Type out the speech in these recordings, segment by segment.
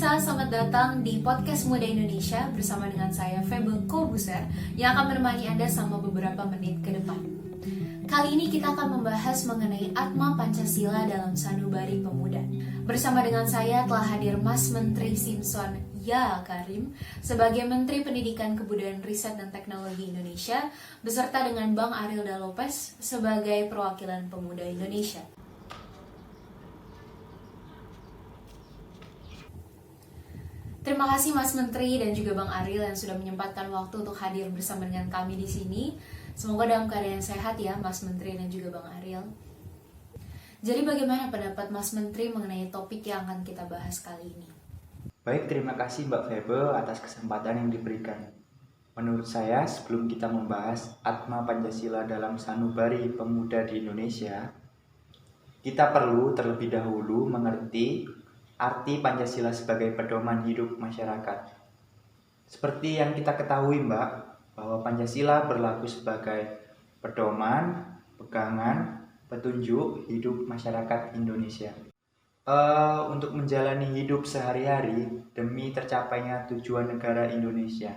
Pemirsa, selamat datang di Podcast Muda Indonesia bersama dengan saya Febe Kobuser yang akan menemani Anda selama beberapa menit ke depan. Kali ini kita akan membahas mengenai Atma Pancasila dalam Sanubari Pemuda. Bersama dengan saya telah hadir Mas Menteri Simpson Ya Karim sebagai Menteri Pendidikan Kebudayaan Riset dan Teknologi Indonesia beserta dengan Bang Arilda Lopez sebagai perwakilan pemuda Indonesia. Terima kasih Mas Menteri dan juga Bang Aril yang sudah menyempatkan waktu untuk hadir bersama dengan kami di sini. Semoga dalam keadaan sehat ya Mas Menteri dan juga Bang Aril. Jadi bagaimana pendapat Mas Menteri mengenai topik yang akan kita bahas kali ini? Baik, terima kasih Mbak Febe atas kesempatan yang diberikan. Menurut saya, sebelum kita membahas Atma Pancasila dalam Sanubari Pemuda di Indonesia, kita perlu terlebih dahulu mengerti arti Pancasila sebagai pedoman hidup masyarakat. Seperti yang kita ketahui Mbak, bahwa Pancasila berlaku sebagai pedoman, pegangan, petunjuk hidup masyarakat Indonesia. Untuk menjalani hidup sehari-hari demi tercapainya tujuan negara Indonesia.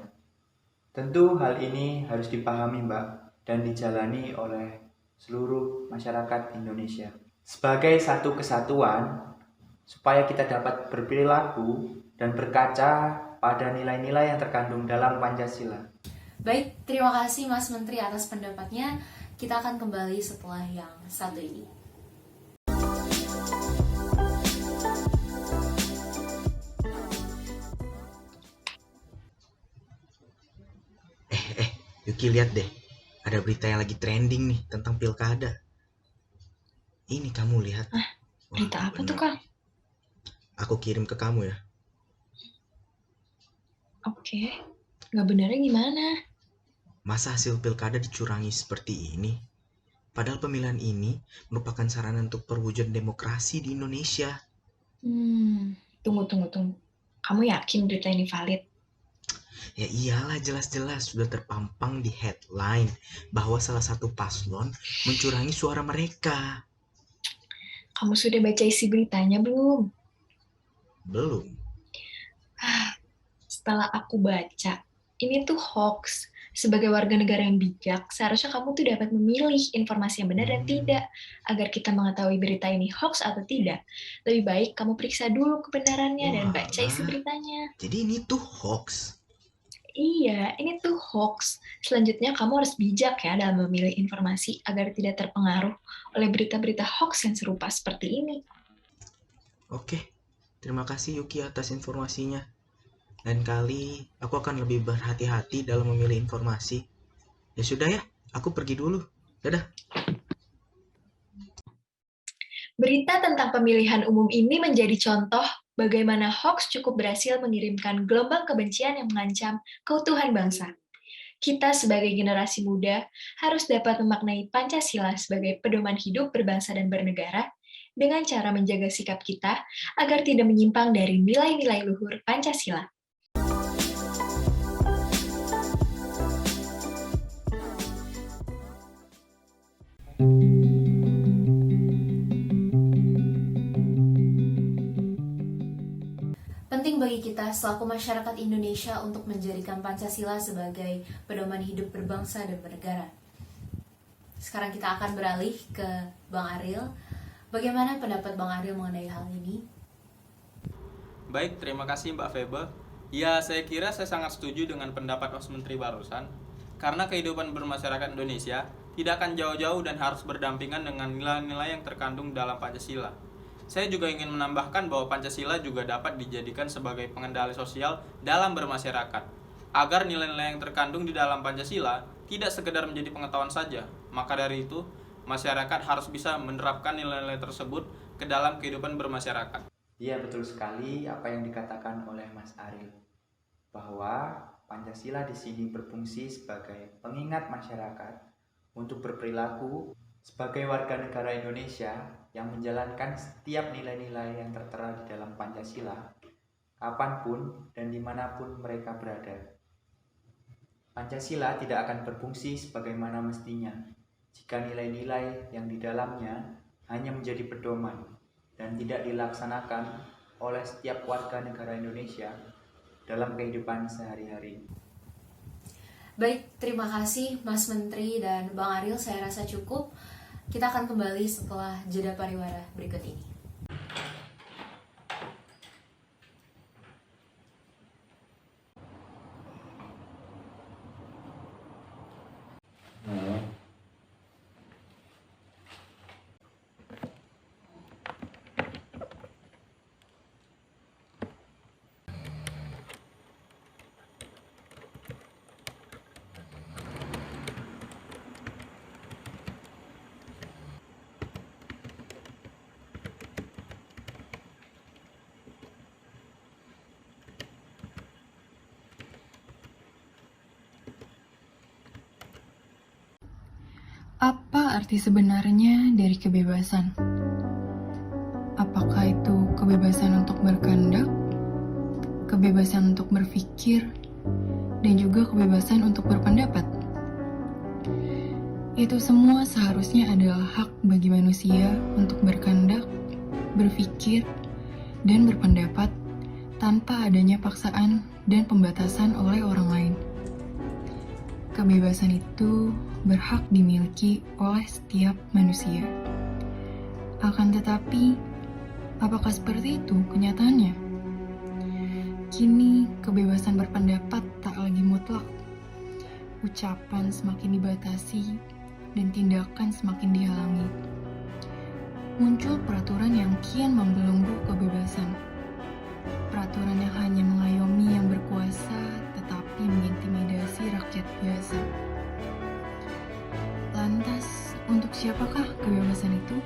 Tentu hal ini harus dipahami Mbak dan dijalani oleh seluruh masyarakat Indonesia. Sebagai satu kesatuan, supaya kita dapat berperilaku dan berkaca pada nilai-nilai yang terkandung dalam Pancasila. Baik, terima kasih Mas Menteri atas pendapatnya. Kita akan kembali setelah yang satu ini. Yuki, lihat deh, ada berita yang lagi trending nih tentang pilkada. Ini kamu lihat. Berita apa tuh, Kang? Aku kirim ke kamu ya. Oke, nggak benernya gimana? Masa hasil pilkada dicurangi seperti ini? Padahal pemilihan ini merupakan sarana untuk perwujudan demokrasi di Indonesia. Tunggu. Kamu yakin berita ini valid? Ya iyalah, jelas-jelas sudah terpampang di headline bahwa salah satu paslon mencurangi suara mereka. Kamu sudah baca isi beritanya belum? Belum. Setelah aku baca, ini tuh hoax. Sebagai warga negara yang bijak, seharusnya kamu tuh dapat memilih informasi yang benar dan tidak. Agar kita mengetahui berita ini hoax atau tidak, lebih baik kamu periksa dulu kebenarannya dan baca isi beritanya. Jadi ini tuh hoax? Iya, ini tuh hoax. Selanjutnya kamu harus bijak ya dalam memilih informasi agar tidak terpengaruh oleh berita-berita hoax yang serupa seperti ini. Oke, terima kasih Yuki atas informasinya. Lain kali aku akan lebih berhati-hati dalam memilih informasi. Ya sudah ya, aku pergi dulu. Dadah. Berita tentang pemilihan umum ini menjadi contoh bagaimana hoax cukup berhasil mengirimkan gelombang kebencian yang mengancam keutuhan bangsa. Kita sebagai generasi muda harus dapat memaknai Pancasila sebagai pedoman hidup berbangsa dan bernegara dengan cara menjaga sikap kita agar tidak menyimpang dari nilai-nilai luhur Pancasila. Penting bagi kita selaku masyarakat Indonesia untuk menjadikan Pancasila sebagai pedoman hidup berbangsa dan bernegara. Sekarang kita akan beralih ke Bang Aril. Bagaimana pendapat Bang Aril mengenai hal ini? Baik, terima kasih Mbak Febe. Ya, saya kira saya sangat setuju dengan pendapat Mas Menteri barusan. Karena kehidupan bermasyarakat Indonesia tidak akan jauh-jauh dan harus berdampingan dengan nilai-nilai yang terkandung dalam Pancasila. Saya juga ingin menambahkan bahwa Pancasila juga dapat dijadikan sebagai pengendali sosial dalam bermasyarakat. Agar nilai-nilai yang terkandung di dalam Pancasila tidak sekedar menjadi pengetahuan saja. Maka dari itu, masyarakat harus bisa menerapkan nilai-nilai tersebut ke dalam kehidupan bermasyarakat. Iya, betul sekali apa yang dikatakan oleh Mas Aril, bahwa Pancasila di sini berfungsi sebagai pengingat masyarakat untuk berperilaku sebagai warga negara Indonesia yang menjalankan setiap nilai-nilai yang tertera di dalam Pancasila, kapanpun dan dimanapun mereka berada. Pancasila tidak akan berfungsi sebagaimana mestinya jika nilai-nilai yang di dalamnya hanya menjadi pedoman dan tidak dilaksanakan oleh setiap warga negara Indonesia dalam kehidupan sehari-hari. Baik, terima kasih Mas Menteri dan Bang Ariel, saya rasa cukup. Kita akan kembali setelah jeda pariwara berikut ini. Apa arti sebenarnya dari kebebasan? Apakah itu kebebasan untuk berkehendak, kebebasan untuk berpikir, dan juga kebebasan untuk berpendapat? Itu semua seharusnya adalah hak bagi manusia untuk berkehendak, berpikir, dan berpendapat tanpa adanya paksaan dan pembatasan oleh orang lain. Kebebasan itu berhak dimiliki oleh setiap manusia. Akan tetapi, apakah seperti itu kenyataannya? Kini, kebebasan berpendapat tak lagi mutlak. Ucapan semakin dibatasi dan tindakan semakin dihalangi. Muncul peraturan yang kian membelenggu kebebasan. Peraturan yang hanya mengayomi yang berkuasa tetapi mengintimidasi rakyat biasa. Lantas, untuk siapakah kebebasan itu?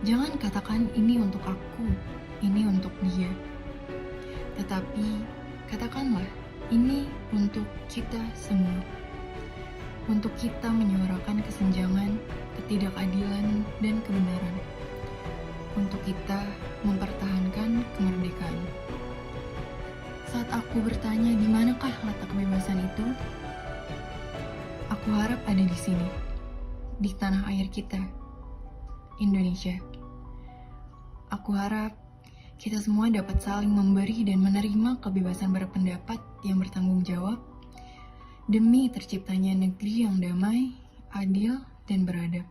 Jangan katakan ini untuk aku, ini untuk dia. Tetapi, katakanlah ini untuk kita semua. Untuk kita menyuarakan kesenjangan, ketidakadilan, dan kebenaran. Untuk kita mempertahankan kemerdekaan. Saat aku bertanya di manakah letak kebebasan itu, aku harap ada di sini, di tanah air kita, Indonesia. Aku harap kita semua dapat saling memberi dan menerima kebebasan berpendapat yang bertanggung jawab demi terciptanya negeri yang damai, adil, dan beradab.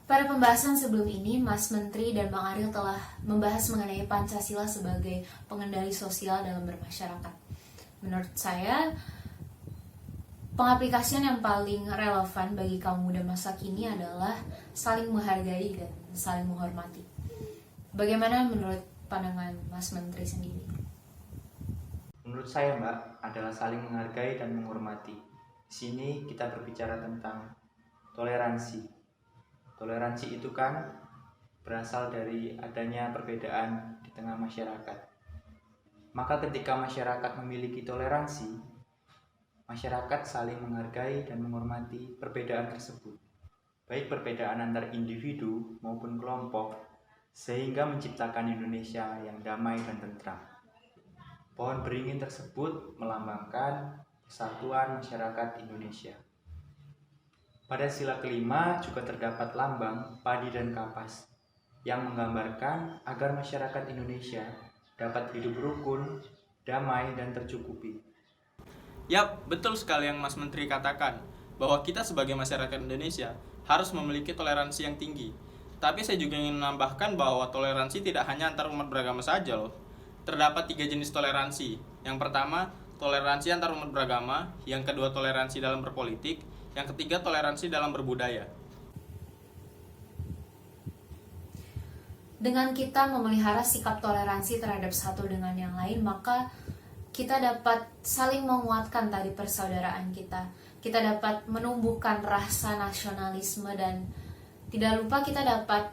Pada pembahasan sebelum ini, Mas Menteri dan Bang Ariel telah membahas mengenai Pancasila sebagai pengendali sosial dalam bermasyarakat. Menurut saya, pengaplikasian yang paling relevan bagi kaum muda masa kini adalah saling menghargai dan saling menghormati. Bagaimana menurut pandangan Mas Menteri sendiri? Menurut saya, Mbak, adalah saling menghargai dan menghormati. Di sini kita berbicara tentang toleransi. Toleransi itu kan berasal dari adanya perbedaan di tengah masyarakat. Maka ketika masyarakat memiliki toleransi, masyarakat saling menghargai dan menghormati perbedaan tersebut, baik perbedaan antar individu maupun kelompok, sehingga menciptakan Indonesia yang damai dan tentram. Pohon beringin tersebut melambangkan persatuan masyarakat Indonesia. Pada sila kelima juga terdapat lambang padi dan kapas yang menggambarkan agar masyarakat Indonesia dapat hidup rukun, damai, dan tercukupi. Yap, betul sekali yang Mas Menteri katakan, bahwa kita sebagai masyarakat Indonesia harus memiliki toleransi yang tinggi. Tapi saya juga ingin menambahkan bahwa toleransi tidak hanya antar umat beragama saja loh. Terdapat 3 jenis toleransi. Yang pertama, toleransi antar umat beragama. Yang kedua, toleransi dalam berpolitik. Yang ketiga, toleransi dalam berbudaya. Dengan kita memelihara sikap toleransi terhadap satu dengan yang lain, maka kita dapat saling menguatkan tadi persaudaraan kita. Kita dapat menumbuhkan rasa nasionalisme dan tidak lupa kita dapat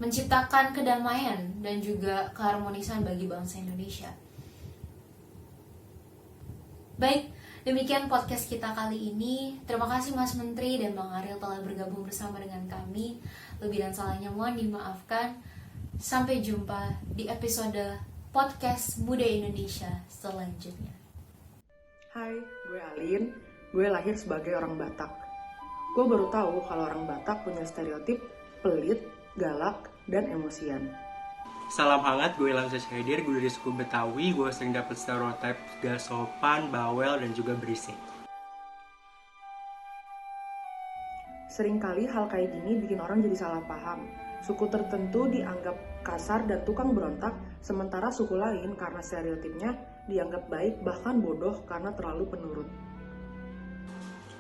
menciptakan kedamaian dan juga keharmonisan bagi bangsa Indonesia. Baik, demikian podcast kita kali ini. Terima kasih Mas Menteri dan Bang Ariel telah bergabung bersama dengan kami. Lebih dan salahnya mohon dimaafkan. Sampai jumpa di episode podcast Muda Indonesia selanjutnya. Hai, gue Alin. Gue lahir sebagai orang Batak. Gue baru tahu kalau orang Batak punya stereotip pelit, galak, dan emosian. Salam hangat, gue Ilham Syahdir, gue dari suku Betawi, gue sering dapet stereotip gak sopan, bawel, dan juga berisik. Seringkali hal kayak gini bikin orang jadi salah paham. Suku tertentu dianggap kasar dan tukang berontak, sementara suku lain karena stereotipnya dianggap baik bahkan bodoh karena terlalu penurut.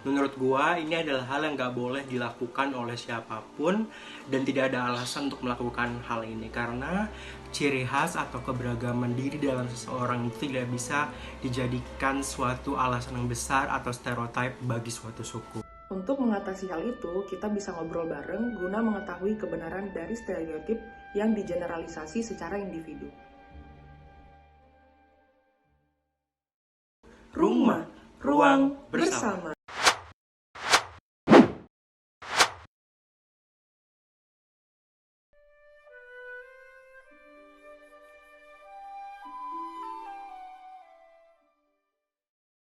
Menurut gue, ini adalah hal yang gak boleh dilakukan oleh siapapun dan tidak ada alasan untuk melakukan hal ini karena ciri khas atau keberagaman diri dalam seseorang itu tidak bisa dijadikan suatu alasan yang besar atau stereotip bagi suatu suku. Untuk mengatasi hal itu, kita bisa ngobrol bareng guna mengetahui kebenaran dari stereotip yang digeneralisasi secara individu. Rumah, ruang bersama.